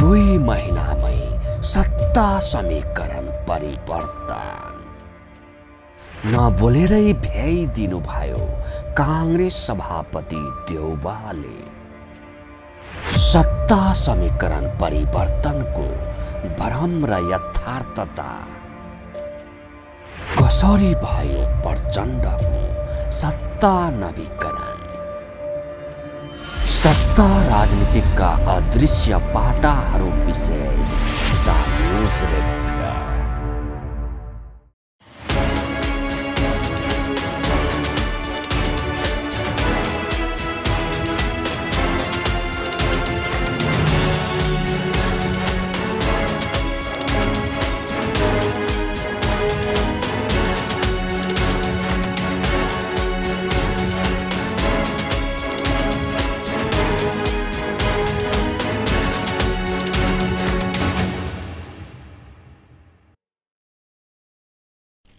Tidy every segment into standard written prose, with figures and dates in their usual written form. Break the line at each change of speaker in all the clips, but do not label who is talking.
2 महिनामै सत्ता समीकरण परिवर्तन। नबोलेरै भ्याइदिनु भयो कांग्रेस सभापति देउवाले। सत्ता समीकरण परिवर्तनको भ्रम र यथार्थता कसरी भयो प्रचण्डको सत्ता नवीकरण। सत्ता राजनीतिका अदृश्य पाटाहरू विशेष द न्यूज रिव्यू।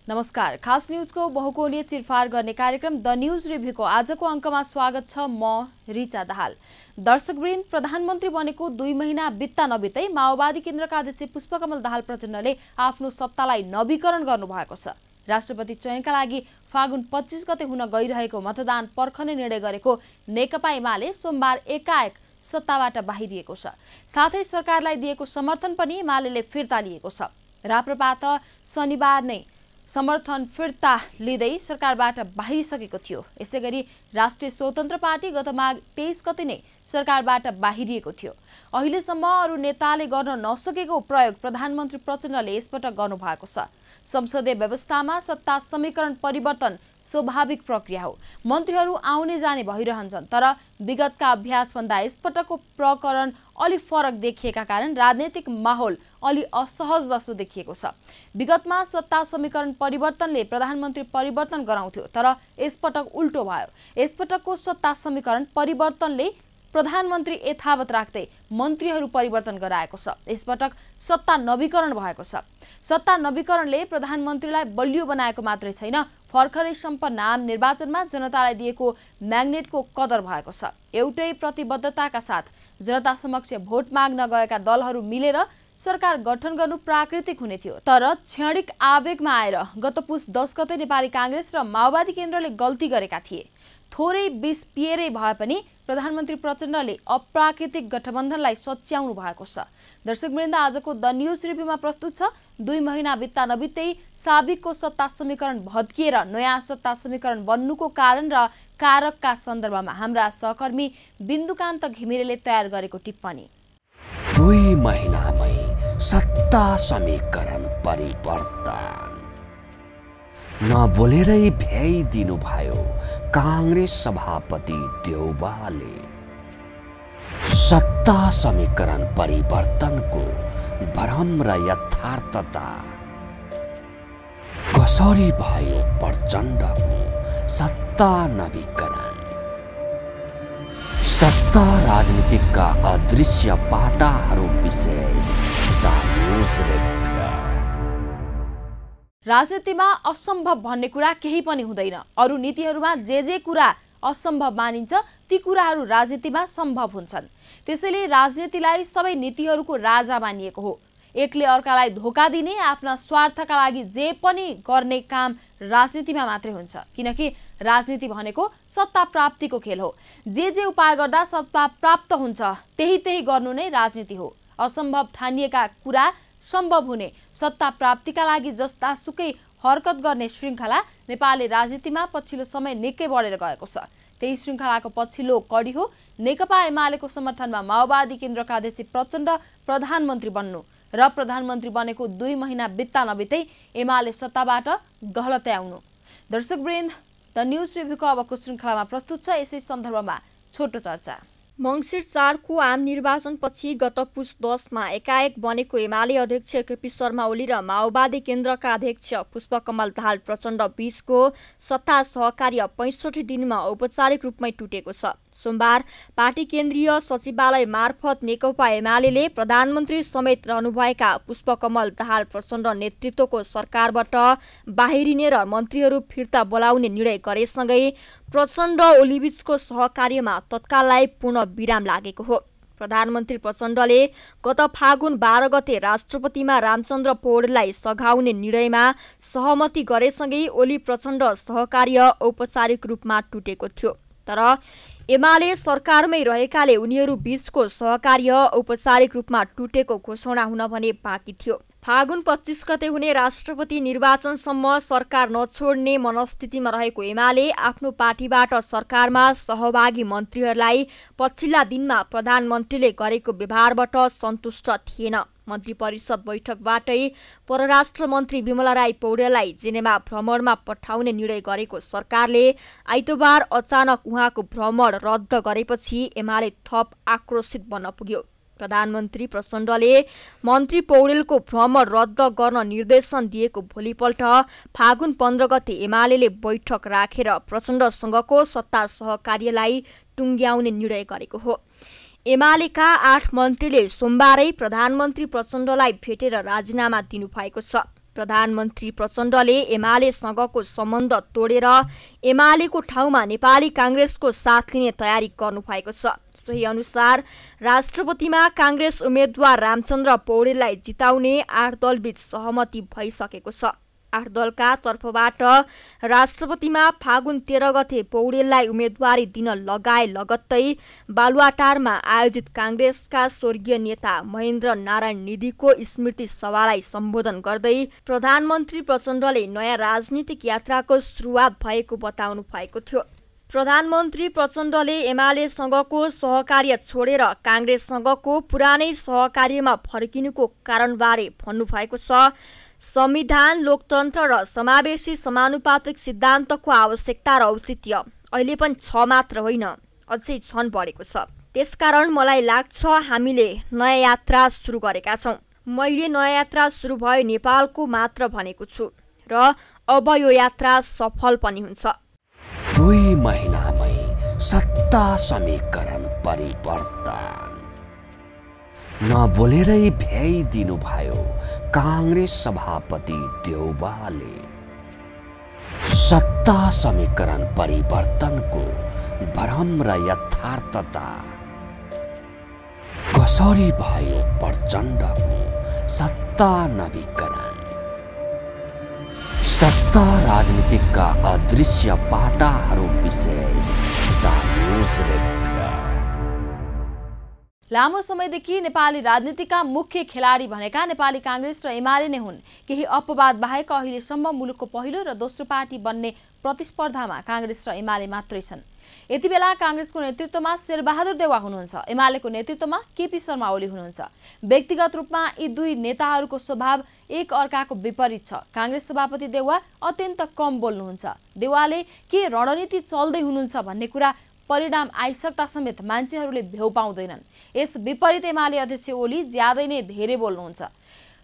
नमस्कार, खास न्यूजको बहुकोणीय चिरफार गर्ने कार्यक्रम द न्यूज रिभ्यूको आजको अङ्कमा स्वागत छ। म रिचा दाहाल। दर्शकवृन्द, प्रधानमन्त्री बनेको 2 महिना बित्ता नबित्दै माओवादी केन्द्रका अध्यक्ष पुष्पकमल दाहाल प्रचण्डले आफ्नो सत्तालाई नवीकरण गर्नुभएको छ। राष्ट्रपति चयनका लागि फागुन 25 गते हुन गइरहेको मतदान पर्खने निर्णय गरेको नेकपा एमाले सोमबार एकाएक सत्ताबाट बाहिरिएको छ। साथै सरकारलाई दिएको समर्थन पनि एमाले फिर्ता लिएको छ। राप्रपा त शनिबार नै समर्थन फिर्ता लिँदै सरकारबाट बाहिरिसकेको थियो। यसैगरी राष्ट्रिय स्वतन्त्र पार्टी गत माघ 23 गते नै सरकारबाट बाहिरिएको थियो। अहिलेसम्म अरू नेताले गर्न नसकेको प्रयोग प्रधानमन्त्री प्रचण्डले यसपटक गर्नुभएको छ। संसदीय व्यवस्थामा सत्ता समीकरण परिवर्तन स्वाभाविक प्रक्रिया हो। मन्त्रीहरू आउने जाने भइरहन्छन्, तर विगतका अभ्यासभन्दा यसपटकको प्रकरण अलि फरक देखिएका कारण राजनैतिक माहौल अलि असहज जस्तो देखिएको छ। विगतमा सत्ता समीकरण परिवर्तनले प्रधानमन्त्री परिवर्तन गराउँथ्यो, तर यसपटक उल्टो भयो। यसपटकको सत्ता समीकरण परिवर्तनले प्रधानमन्त्री यथावत राख्दै मन्त्रीहरू परिवर्तन गराएको छ। यसपटक सत्ता नवीकरण भएको छ। सत्ता नवीकरणले प्रधानमन्त्रीलाई बलियो बनाएको मात्रै छैन, भर्खरै सम्पन्न आम निर्वाचनमा जनतालाई दिएको म्याग्नेटको कदर भएको छ। एउटै प्रतिबद्धताका साथ जनता समक्ष भोट माग्न गएका दलहरू मिलेर सरकार गठन गर्नु प्राकृतिक हुने थियो, तर क्षणिक आवेगमा आएर गत पुस 10 गते नेपाली कांग्रेस र माओवादी केन्द्रले गल्ती गरेका थिए। थोरै बिस पिएरै भए पनि प्रधानमन्त्री प्रचण्डले अप्राकृतिक गठबन्धनलाई सच्याउनु भएको छ। दर्शकवृन्द, आजको द न्यूज रिभ्यूमा प्रस्तुत छ 2 महिना बित्ता नबित्दै साबिकको सत्ता समीकरण भत्किएर नयाँ सत्ता समीकरण बन्नुको कारण र कारकका सन्दर्भमा हाम्रा सहकर्मी बिन्दुकान्त घिमिरेले तयार गरेको टिप्पणी।
2 महिनामै सत्ता समीकरण परिवर्तन। नबोलेरै भ्याइदिनु भयो कांग्रेस सभापति देउवाले। सत्ता समीकरण परिवर्तनको भ्रम र यथार्थता कसरी भयो प्रचण्डको सत्ता नवीकरण। सत्ता राजनीतिका अदृश्य पाटाहरू विशेष द न्यूज रिव्यू।
राजनीतिमा असम्भव भन्ने कुरा केही पनि हुँदैन। अरू नीतिहरूमा जे कुरा असम्भव मानिन्छ ती कुराहरू राजनीतिमा सम्भव हुन्छन्। त्यसैले राजनीतिलाई सबै नीतिहरूको राजा मानिएको हो। एकले अर्कालाई धोका दिने, आफ्ना स्वार्थका लागि जे पनि गर्ने काम राजनीतिमा मात्रै हुन्छ, किनकि राजनीति भनेको सत्ता प्राप्तिको खेल हो। जे उपाय गर्दा सत्ता प्राप्त हुन्छ त्यही गर्नु नै राजनीति हो। असम्भव ठानिएका कुरा सम्भव हुने, सत्ता प्राप्तिका लागि जस्तासुकै हरकत गर्ने श्रृङ्खला नेपाली राजनीतिमा पछिल्लो समय निकै बढेर गएको छ। त्यही श्रृङ्खलाको पछिल्लो कडी हो नेकपा एमालेको समर्थनमा माओवादी केन्द्रका अध्यक्ष प्रचण्ड प्रधानमन्त्री बन्नु र प्रधानमन्त्री बनेको 2 महिना बित्ता नबित्दै एमाले सत्ताबाट गलतै आउनु। दर्शकवृन्द, द न्यूज रिभ्यूको अबको श्रृङ्खलामा प्रस्तुत छ यसै सन्दर्भमा छोटो चर्चा।
मङ्सिर 4 को आम निर्वाचनपछि गत पुस 10 मा एकाएक बनेको एमाले अध्यक्ष केपी शर्मा ओली र माओवादी केन्द्रका अध्यक्ष पुष्पकमल दाहाल प्रचण्ड बीचको सत्ता सहकार्य 65 दिनमा औपचारिक रूपमै टुटेको छ। सोमबार पार्टी केन्द्रीय सचिवालय मार्फत नेकपा एमाले प्रधानमन्त्री समेत रहनुभएका पुष्पकमल दाहाल प्रचण्ड नेतृत्वको सरकारबाट बाहिरिने र मन्त्रीहरू फिर्ता बोलाउने निर्णय गरेसँगै प्रचण्ड ओलीबीचको सहकार्यमा तत्काललाई पूर्ण विराम लागेको हो। प्रधानमन्त्री प्रचण्डले गत फागुन 12 गते राष्ट्रपतिमा रामचन्द्र पौडेललाई सघाउने निर्णयमा सहमति गरेसँगै ओली प्रचण्ड सहकार्य औपचारिक रूपमा टुटेको थियो। तर एमाले सरकारमै रहेकाले उनीहरू बीचको सहकार्य औपचारिक रूपमा टुटेको घोषणा हुन भने बाँकी थियो। फागुन 25 गते हुने राष्ट्रपति निर्वाचनसम्म सरकार नछोड्ने मनस्थितिमा रहेको एमाले आफ्नो पार्टीबाट सरकारमा सहभागी मन्त्रीहरूलाई पछिल्ला दिनमा प्रधानमन्त्रीले गरेको व्यवहारबाट सन्तुष्ट थिएन। मन्त्री परिषद बैठकबाटै परराष्ट्र मन्त्री विमला राई पौडेललाई जेनेभा भ्रमणमा पठाउने निर्णय गरेको सरकारले आइतबार अचानक उहाँको भ्रमण रद्द गरेपछि एमाले थप आक्रोशित बन्न पुग्यो। प्रधानमन्त्री प्रचण्डले मन्त्री पौडेलको भ्रमण रद्द गर्न निर्देशन दिएको भोलिपल्ट फागुन 15 गते एमाले बैठक राखेर प्रचण्डसँगको सत्ता सहकार्यलाई टुङ्ग्याउने निर्णय गरेको हो। एमालेका 8 मन्त्रीले सोमबारै प्रधानमन्त्री प्रचण्डलाई भेटेर राजीनामा दिनुभएको छ। प्रधानमन्त्री प्रचण्डले एमालेसँगको सम्बन्ध तोडेर एमालेको ठाउँमा नेपाली काङ्ग्रेसको साथ लिने तयारी गर्नुभएको छ। सोही अनुसार राष्ट्रपतिमा काङ्ग्रेस उम्मेद्वार रामचन्द्र पौडेललाई जिताउने 8 दलबीच सहमति भइसकेको छ। 8 दलका तर्फबाट राष्ट्रपतिमा फागुन 13 गते पौडेललाई उम्मेदवारी दिन लगाए लगत्तै बालुवाटारमा आयोजित काङ्ग्रेसका स्वर्गीय नेता महेन्द्र नारायण निधिको स्मृति सभालाई सम्बोधन गर्दै प्रधानमन्त्री प्रचण्डले नयाँ राजनीतिक यात्राको सुरुवात भएको बताउनु भएको थियो। प्रधानमन्त्री प्रचण्डले एमालेसँगको सहकार्य छोडेर काङ्ग्रेससँगको पुरानै सहकार्यमा फर्किनुको कारणबारे भन्नुभएको छ। संविधान, लोकतन्त्र र समावेशी समानुपातिक सिद्धान्तको आवश्यकता र औचित्य अहिले पनि छ मात्र होइन, अझै झन बढेको छ। त्यसकारण मलाई लाग्छ हामीले नयाँ यात्रा सुरु गरेका छौँ। मैले नयाँ यात्रा सुरु भयो नेपालको मात्र भनेको छु र अब यो यात्रा सफल पनि हुन्छ।
2 महिनामै सत्ता समीकरण परिवर्तन नबोलेरै भ्याइदिनु भयो काङ्ग्रेस सभापति देउवाले। सत्ता समीकरण परिवर्तनको भ्रम र यथार्थता कसरी भयो प्रचण्डको सत्ता नवीकरण। सत्ता राजनीतिका अदृश्य पाटाहरू विशेष द न्यूज रिभ्यू।
लामो समयदेखि नेपाली राजनीतिका मुख्य खेलाडी भनेका नेपाली काङ्ग्रेस र एमाले नै हुन्। केही अपवाद बाहेक अहिलेसम्म मुलुकको पहिलो र दोस्रो पार्टी बन्ने प्रतिस्पर्धामा काङ्ग्रेस र एमाले मात्रै छन्। यति बेला काङ्ग्रेसको नेतृत्वमा शेरबहादुर देउवा हुनुहुन्छ, एमालेको नेतृत्वमा केपी शर्मा ओली हुनुहुन्छ। व्यक्तिगत रूपमा यी दुई नेताहरूको स्वभाव एक अर्काको विपरीत छ। काङ्ग्रेस सभापति देउवा अत्यन्त कम बोल्नुहुन्छ। देउवाले के रणनीति चल्दै हुनुहुन्छ भन्ने कुरा परिणाम आइसक्दा समेत मान्छेहरूले भ्यौ पाउँदैनन्। यस विपरीत एमाले अध्यक्ष ओली ज्यादै नै धेरै बोल्नुहुन्छ।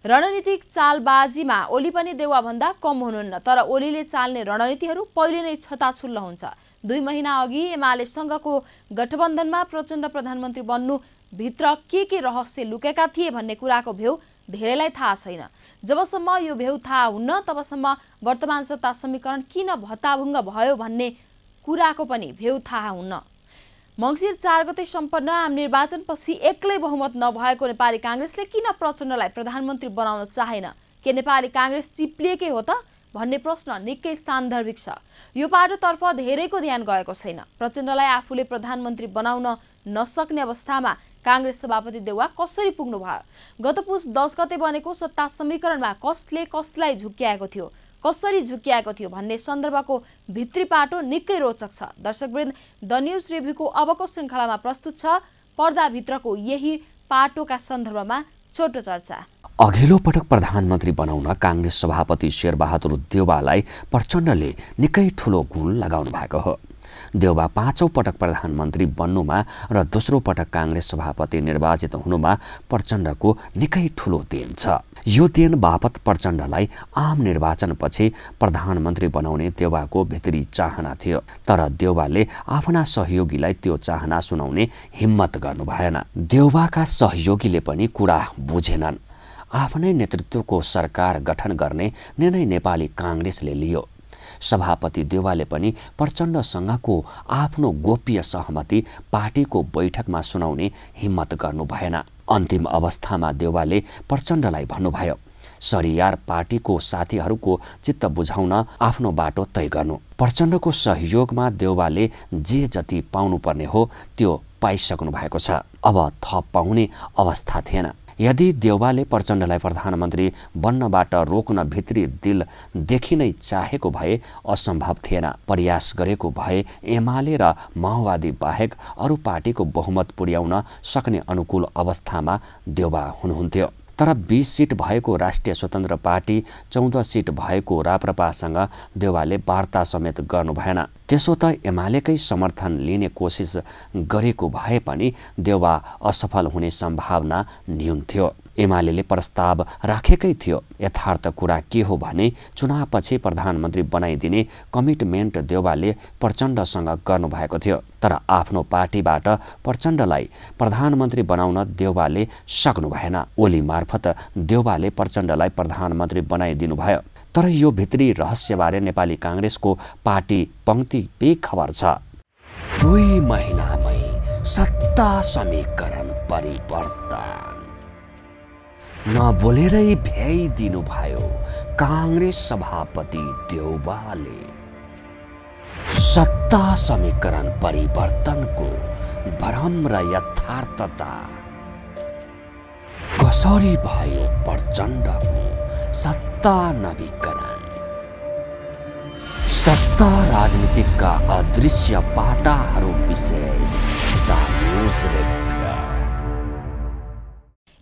रणनीतिक चालबाजीमा ओली पनि देउवा भन्दा कम हुनुहुन्न, तर ओलीले चाल्ने रणनीतिहरू पहिले नै छताछुल्ल हुन्छ। 2 महिना अघि एमालेसँगको गठबन्धनमा प्रचण्ड प्रधानमन्त्री बन्नु भित्र के रहस्य लुकेका थिए भन्ने कुराको भ्यौ धेरैलाई थाहा छैन। जबसम्म यो भ्यौ थाहा हुन्न तबसम्म वर्तमान सत्ता समीकरण किन भत्ताभुङ्ग भयो भन्ने कुराको पनि भ्यौ थाहा हुन्न। मङ्सिर 4 गते सम्पन्न आम निर्वाचनपछि एक्लै बहुमत नभएको नेपाली काङ्ग्रेसले किन प्रचण्डलाई प्रधानमन्त्री बनाउन चाहेन? के नेपाली काङ्ग्रेस चिप्लिएकै हो त भन्ने प्रश्न निकै स्थानधर्भिक छ। यो पाटोतर्फ धेरैको ध्यान गएको छैन। प्रचण्डलाई आफूले प्रधानमन्त्री बनाउन नसक्ने अवस्थामा काङ्ग्रेस सभापति देउवा कसरी पुग्नु भयो? गत पुस 10 गते बनेको सत्ता समीकरणमा कसले कसलाई झुक्क्याएको थियो, कसरी झुक्क्याएको थियो भन्ने सन्दर्भको भित्री पाटो निकै रोचक छ। दर्शकवृन्द, द न्यूज रिभ्यूको अबको श्रृङ्खलामा प्रस्तुत छ पर्दाभित्रको यही पाटोका सन्दर्भमा छोटो चर्चा।
अघिल्लो पटक प्रधानमन्त्री बनाउन काङ्ग्रेस सभापति शेरबहादुर देउवालाई प्रचण्डले निकै ठुलो गुण लगाउनु भएको हो। देउवा 5औं पटक प्रधानमन्त्री बन्नुमा र दोस्रो पटक काङ्ग्रेस सभापति निर्वाचित हुनुमा प्रचण्डको निकै ठुलो देन छ। यो देन बापत प्रचण्डलाई आम निर्वाचनपछि प्रधानमन्त्री बनाउने देउवाको भित्री चाहना थियो, तर देउवाले आफ्ना सहयोगीलाई त्यो चाहना सुनाउने हिम्मत गर्नु भएन। देउवाका सहयोगीले पनि कुरा बुझेनन्। आफ्नै नेतृत्वको सरकार गठन गर्ने निर्णय नेपाली काङ्ग्रेसले लियो। सभापति देउवाले पनि प्रचण्डसँगको आफ्नो गोप्य सहमति पार्टीको बैठकमा सुनाउने हिम्मत गर्नु भएन। अन्तिम अवस्थामा देउवाले प्रचण्डलाई भन्नुभयो, सरियार पार्टीको साथीहरूको चित्त बुझाउन आफ्नो बाटो तय गर्नु। प्रचण्डको सहयोगमा देउवाले जे जति पाउनुपर्ने हो त्यो पाइसक्नु भएको छ। अब थप पाउने अवस्था थिएन। यदि देउवाले प्रचण्डलाई प्रधानमन्त्री बन्नबाट रोक्न भित्री दिलदेखि नै चाहेको भए असम्भव थिएन। प्रयास गरेको भए एमाले र माओवादी बाहेक अरू पार्टीको बहुमत पुर्याउन सक्ने अनुकूल अवस्थामा देउवा हुनुहुन्थ्यो। तर 20 सिट भएको राष्ट्रिय स्वतन्त्र पार्टी 14 सिट भएको राप्रपासँग देउवाले वार्ता समेत गर्नु भएन। त्यसो त एमालेकै समर्थन लिने कोसिस गरेको भए पनि देउवा असफल हुने सम्भावना न्यून थियो। एमालेले प्रस्ताव राखेकै थियो। यथार्थ कुरा के हो भने चुनावपछि प्रधानमन्त्री बनाइदिने कमिटमेन्ट देउवाले प्रचण्डसँग गर्नुभएको थियो। तर आफ्नो पार्टीबाट प्रचण्डलाई प्रधानमन्त्री बनाउन देउवाले सक्नु भएन। ओली मार्फत देउवाले प्रचण्डलाई प्रधानमन्त्री बनाइदिनु भयो। तर यो भित्री रहस्यबारे नेपाली काङ्ग्रेसको पार्टी पङ्क्ति बेखबर छ। 2 महिनामै सत्ता समीकरण परिवर्तन नबोलेरै भ्याइदिनु भयो काङ्ग्रेस सभापति देउवाले। सत्ता समीकरण परिवर्तनको भ्रम र यथार्थता कसरी भयो प्रचण्डको सत्ता नवीकरण। सत्ता राजनीतिका अदृश्य पाटाहरू विशेष न्यूज रिभ्यू।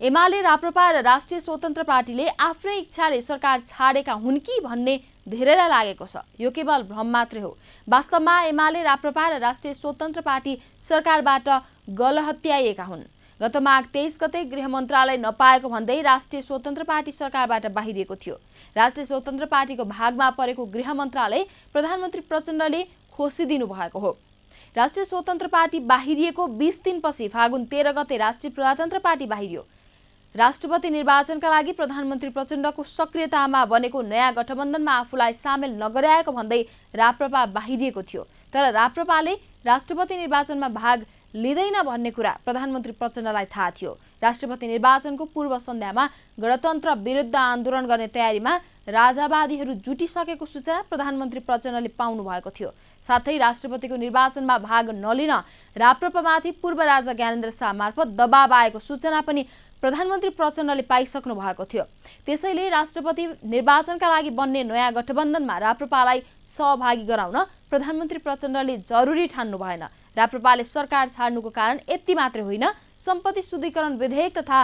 एमाले राप्रपा र राष्ट्रिय स्वतन्त्र पार्टीले आफ्नै इच्छाले सरकार छाडेका हुन् कि भन्ने धेरैलाई लागेको छ। यो केवल भ्रम मात्रै हो। वास्तवमा एमाले राप्रपा र राष्ट्रिय स्वतन्त्र पार्टी सरकारबाट गलहत्याइएका हुन्। गत माघ 23 गते गृह मन्त्रालय नपाएको भन्दै राष्ट्रिय स्वतन्त्र पार्टी सरकारबाट बाहिरिएको थियो। राष्ट्रिय स्वतन्त्र पार्टीको भागमा परेको गृह मन्त्रालय प्रधानमन्त्री प्रचण्डले खोसिदिनु भएको हो। राष्ट्रिय स्वतन्त्र पार्टी बाहिरिएको 20 दिनपछि फागुन 13 गते राष्ट्रिय प्रजातन्त्र पार्टी बाहिरियो। राष्ट्रपति निर्वाचनका लागि प्रधानमन्त्री प्रचण्डको सक्रियतामा बनेको नयाँ गठबन्धनमा आफूलाई सामेल नगराएको भन्दै राप्रपा बाहिरिएको थियो। तर राप्रपाले राष्ट्रपति निर्वाचनमा भाग लिँदैन भन्ने कुरा प्रधानमन्त्री प्रचण्डलाई थाहा थियो। राष्ट्रपति निर्वाचनको पूर्व सन्ध्यामा गणतन्त्र विरुद्ध आन्दोलन गर्ने तयारीमा राजावादीहरू जुटिसकेको सूचना प्रधानमन्त्री प्रचण्डले पाउनु भएको थियो। साथै राष्ट्रपतिको निर्वाचनमा भाग नलिन राप्रपामाथि पूर्व राजा ज्ञानेन्द्र शाह मार्फत दबाब आएको सूचना पनि प्रधानमन्त्री प्रचण्डले पाइसक्नु भएको थियो। त्यसैले राष्ट्रपति निर्वाचनका लागि बन्ने नयाँ गठबन्धनमा राप्रपालाई सहभागी गराउन प्रधानमन्त्री प्रचण्डले जरुरी ठान्नु भएन। राप्रपाले सरकार छाड्नुको कारण यति मात्रै होइन, सम्पत्ति शुद्धिकरण विधेयक तथा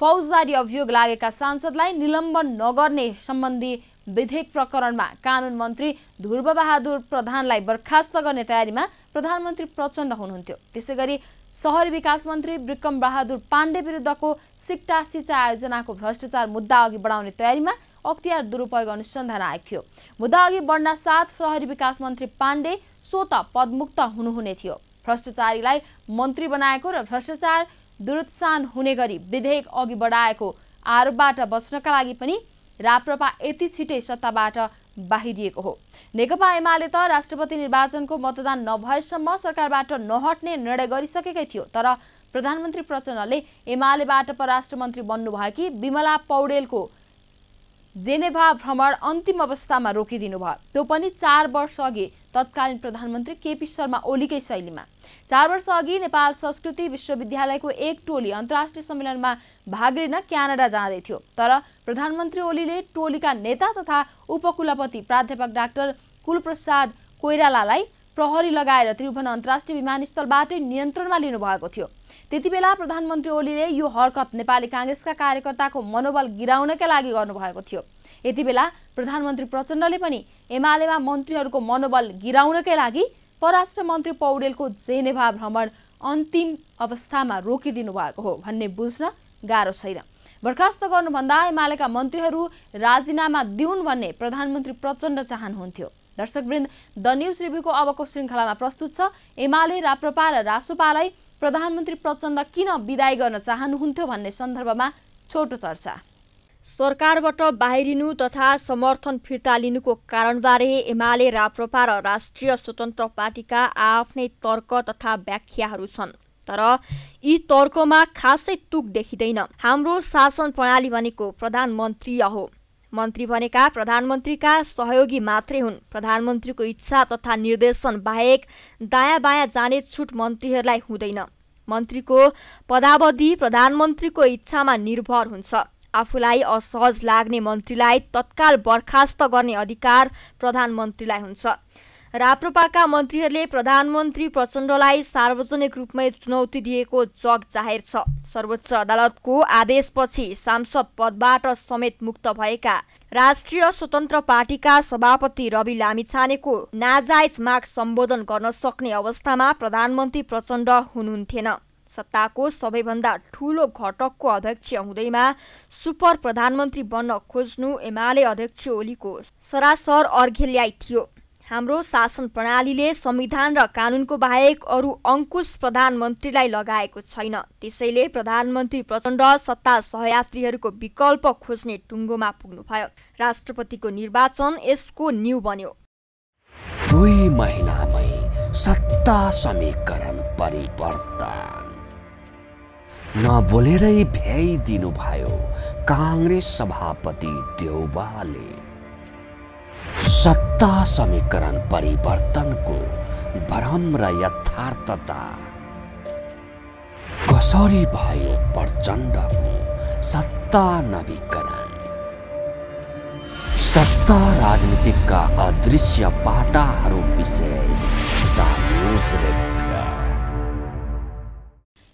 फौजदारी अभियोग लागेका सांसदलाई निलम्बन नगर्ने सम्बन्धी विधेयक प्रकरणमा कानुन मन्त्री ध्रुवबहादुर प्रधानलाई बर्खास्त गर्ने तयारीमा प्रधानमन्त्री प्रचण्ड हुनुहुन्थ्यो। त्यसैगरी शहरी विकास मन्त्री विक्रम बहादुर पाण्डे विरुद्धको सिक्टा सिँचाइ आयोजनाको भ्रष्टाचार मुद्दा अघि बढाउने तयारीमा अख्तियार दुरुपयोग अनुसन्धान आएको थियो। मुद्दा अघि बढ्न साथ शहरी विकास मन्त्री पाण्डे स्वत पदमुक्त हुनुहुने थियो। भ्रष्टाचारीलाई मन्त्री बनाएको र भ्रष्टाचार दुरुत्सान हुने गरी विधेयक अघि बढाएको आरोपबाट बच्नका लागि पनि राप्रपा यति छिटै सत्ताबाट बाहिरिएको हो। नेकपा एमाले त राष्ट्रपति निर्वाचनको मतदान नभएसम्म सरकारबाट नहट्ने निर्णय गरिसकेकै थियो। तर प्रधानमन्त्री प्रचण्डले एमालेबाट परराष्ट्र मन्त्री बन्नुभएकी विमला पौडेलको जेनेभा भ्रमण अन्तिम अवस्थामा रोकिदिनु भयो। त्यो पनि 4 वर्ष अघि तत्कालीन प्रधानमन्त्री केपी शर्मा ओलीकै शैलीमा। 4 वर्ष अघि नेपाल संस्कृति विश्वविद्यालयको एक टोली अन्तर्राष्ट्रिय सम्मेलनमा भाग लिन क्यानाडा जाँदै थियो। तर प्रधानमन्त्री ओलीले टोलीका नेता तथा उपकुलपति प्राध्यापक डाक्टर कुलप्रसाद कोइरालालाई प्रहरी लगाएर त्रिभुवन अन्तर्राष्ट्रिय विमानस्थलबाटै नियन्त्रणमा लिनुभएको थियो। त्यतिबेला प्रधानमन्त्री ओलीले यो हरकत नेपाली काङ्ग्रेसका कार्यकर्ताको मनोबल गिराउनका लागि गर्नुभएको थियो। यतिबेला प्रधानमन्त्री प्रचण्डले पनि एमालेमा मन्त्रीहरूको मनोबल गिराउनकै लागि परराष्ट्र मन्त्री पौडेलको जेनेभा भ्रमण अन्तिम अवस्थामा रोकिदिनु भएको हो भन्ने बुझ्न गाह्रो छैन। बर्खास्त गर्नुभन्दा एमालेका मन्त्रीहरू राजीनामा दिउन् भन्ने प्रधानमन्त्री प्रचण्ड चाहनुहुन्थ्यो। दर्शकवृन्द, द न्यूज रिभ्यूको अबको श्रृङ्खलामा प्रस्तुत छ एमाले राप्रपा र रासोपालाई प्रधानमन्त्री प्रचण्ड किन विदाई गर्न चाहनुहुन्थ्यो भन्ने सन्दर्भमा छोटो चर्चा।
सरकारबाट बाहिरिनु तथा समर्थन फिर्ता लिनुको कारणबारे एमाले, राप्रपा र राष्ट्रिय स्वतन्त्र पार्टीका आफ्नै तर्क तथा व्याख्याहरू छन्। तर यी तर्कमा खासै तुक देखिँदैन। हाम्रो शासन प्रणाली भनेको प्रधानमन्त्री हो। मन्त्री भनेका प्रधानमन्त्रीका सहयोगी मात्रै हुन्। प्रधानमन्त्रीको इच्छा तथा निर्देशन बाहेक दायाँ बायाँ जाने छुट मन्त्रीहरूलाई हुँदैन। मन्त्रीको पदावधि प्रधानमन्त्रीको इच्छामा निर्भर हुन्छ। आफूलाई असहज लाग्ने मन्त्रीलाई तत्काल बर्खास्त गर्ने अधिकार प्रधानमन्त्रीलाई हुन्छ। राप्रपाका मन्त्रीहरूले प्रधानमन्त्री प्रचण्डलाई सार्वजनिक रूपमै चुनौती दिएको जग जाहेर छ। सर्वोच्च अदालतको आदेशपछि सांसद पदबाट समेत मुक्त भएका राष्ट्रिय स्वतन्त्र पार्टीका सभापति रवि लामिछानेको नाजायज माग सम्बोधन गर्न सक्ने अवस्थामा प्रधानमन्त्री प्रचण्ड हुनुहुन्थेन। सत्ताको सबैभन्दा ठूलो घटकको अध्यक्ष हुँदैमा सुपर प्रधानमन्त्री बन्न खोज्नु एमाले अध्यक्ष ओलीको सरासर अर्घ्य थियो। हाम्रो शासन प्रणालीले संविधान र कानूनको बाहेक अरू अंकुश प्रधानमन्त्रीलाई लगाएको छैन। त्यसैले प्रधानमन्त्री प्रचण्ड सत्ता सहयात्रीहरूको विकल्प खोज्ने टुङ्गोमा पुग्नुभयो। राष्ट्रपतिको निर्वाचन यसको न्यू बन्यो।
2 महिनामै सत्ता समीकरण परिवर्तन नबोलेरै भ्याइदिनु भयो कांग्रेस सभापति देउवाले। सत्ता समीकरण परिवर्तनको भ्रम र यथार्थता कसरी भयो प्रचण्डको सत्ता नवीकरण। सत्ता राजनीतिका अदृश्य पाटाहरू विशेष न्यूज रिभ्यू।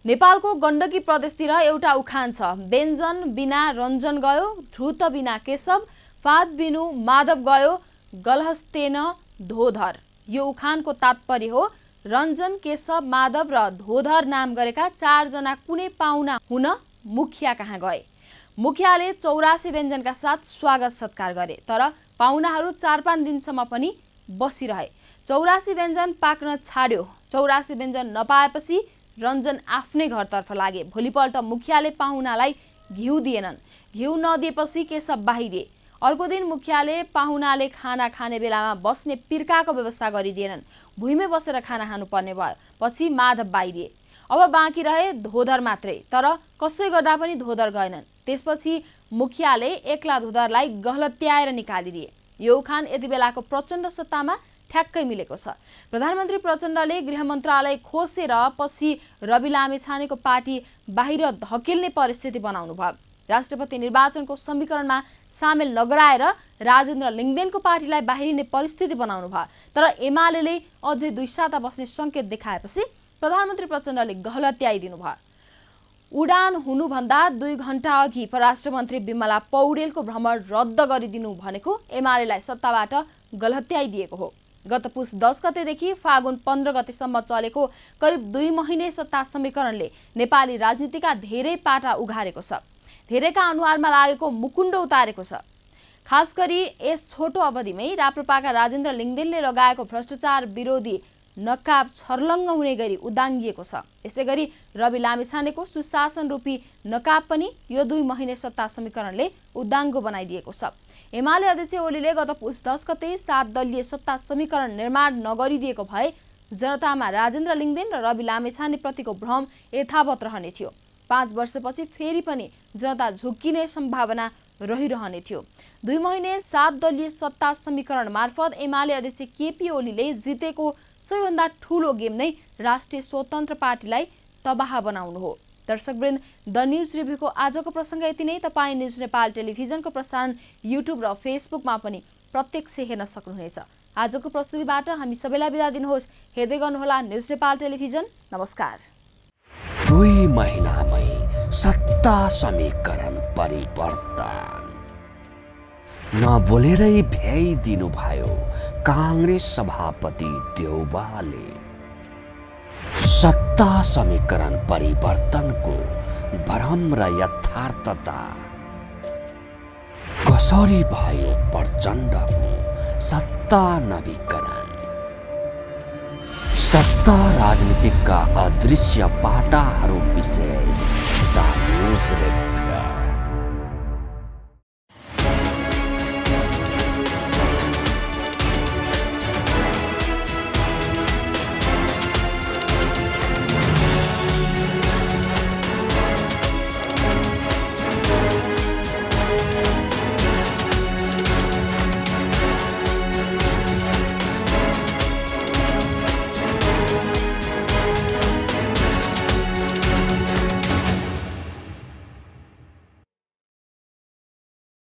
नेपालको गण्डकी प्रदेशतिर एउटा उखान छ, व्यञ्जन बिना रञ्जन गयो, ध्रुत बिना केशव, फाद बिनु माधव गयो, गलहस्तेन धोधर। यो उखानको तात्पर्य हो रञ्जन, केशव, माधव र धोधर नाम गरेका 4 जना कुनै पाहुना हुन मुखिया कहाँ गए। मुखियाले 84 व्यञ्जनका साथ स्वागत सत्कार गरे, तर पाहुनाहरू 4-5 दिनसम्म पनि बसिरहे। 84 व्यञ्जन पाक्न छाड्यो। 84 व्यञ्जन नपाएपछि रञ्जन आफ्नै घरतर्फ लागे। भोलिपल्ट मुखियाले पाहुनालाई घिउ दिएनन्। घिउ नदिएपछि केशव बाहिरिए। अर्को दिन मुखियाले पाहुनाले खाना खाने बेलामा बस्ने पिर्काको व्यवस्था गरिदिएनन्। भुइँमै बसेर खाना खानुपर्ने भयो। पछि माधव बाहिरिए। अब बाँकी रहे धोधर मात्रै, तर कसै गर्दा पनि धोधर गएनन्। त्यसपछि मुखियाले एक्ला धोधरलाई गहलत्याएर निकालिदिए। यो उखान यति बेलाको प्रचण्ड सत्तामा ठ्याक्कै मिलेको छ। प्रधानमन्त्री प्रचण्डले गृह मन्त्रालय खोसेर पछि रवि लामिछानेको पार्टी बाहिर धकेल्ने परिस्थिति बनाउनु भयो। राष्ट्रपति निर्वाचनको समीकरणमा सामेल नगराएर राजेन्द्र लिङ्गदेनको पार्टीलाई बाहिरिने परिस्थिति बनाउनु भयो। तर एमालेले अझै 2 साता बस्ने संकेत देखाएपछि प्रधानमन्त्री प्रचण्डले गहलत्याइदिनु भयो। उडान हुनुभन्दा 2 घण्टा अघि परराष्ट्र मन्त्री बिमला पौडेलको भ्रमण रद्द गरिदिनु भनेको एमालेलाई सत्ताबाट गलहत्याइदिएको हो। गत पुस 10 गतेदेखि फागुन 15 गतेसम्म चलेको करिब 2 महिने सत्ता समीकरणले नेपाली राजनीतिका धेरै पाटा उघारेको छ। धेरैका अनुहारमा लागेको मुकुण्ड उतारेको छ। खास गरी यस छोटो अवधिमै राप्रपाका राजेन्द्र लिङ्गदेनले लगाएको भ्रष्टाचार विरोधी नकाब छर्लङ्ग हुने गरी उदाङ्गिएको छ। यसैगरी रवि लामिछानेको सुशासन रूपी नकाब पनि यो 2 महिने सत्ता समीकरणले उदाङ्गो बनाइदिएको छ। एमाले अध्यक्ष ओलीले गत पुस 10 गते 7 दलीय सत्ता समीकरण निर्माण नगरिदिएको भए जनतामा राजेन्द्र लिङ्गदेन र रवि लामिछाने प्रतिको भ्रम यथावत रहने थियो। 5 वर्षपछि फेरि पनि जनता झुक्किने सम्भावना रहिरहने थियो। 2 महिने 7 दलीय सत्ता समीकरण मार्फत एमाले अध्यक्ष केपी ओलीले जितेको सबैभन्दा ठूलो गेम नै राष्ट्रिय स्वतन्त्र पार्टीलाई तबाह बनाउनु हो। दर्शकवृन्द, द न्यूज रिभ्यूको आजको प्रसङ्ग यति नै। तपाईँ न्यूज नेपाल टेलिभिजनको प्रसारण युट्युब र फेसबुकमा पनि प्रत्यक्ष हेर्न सक्नुहुनेछ। आजको प्रस्तुतिबाट हामी सबैलाई बिदा दिनुहोस्। हेर्दै गर्नुहोला न्यूज नेपाल टेलिभिजन। नमस्कार।
2 महिनामै सत्ता समीकरण परिवर्तन नबोलेरै भ्याइदिनु भयो कांग्रेस सभापति देउवाले। सत्ता समीकरण परिवर्तनको भ्रम र यथार्थता कसरी भयो प्रचण्डको सत्ता नवीकरण। सत्ता राजनीतिका अदृश्य पाटाहरू विशेष न्यूज रिभ्यू।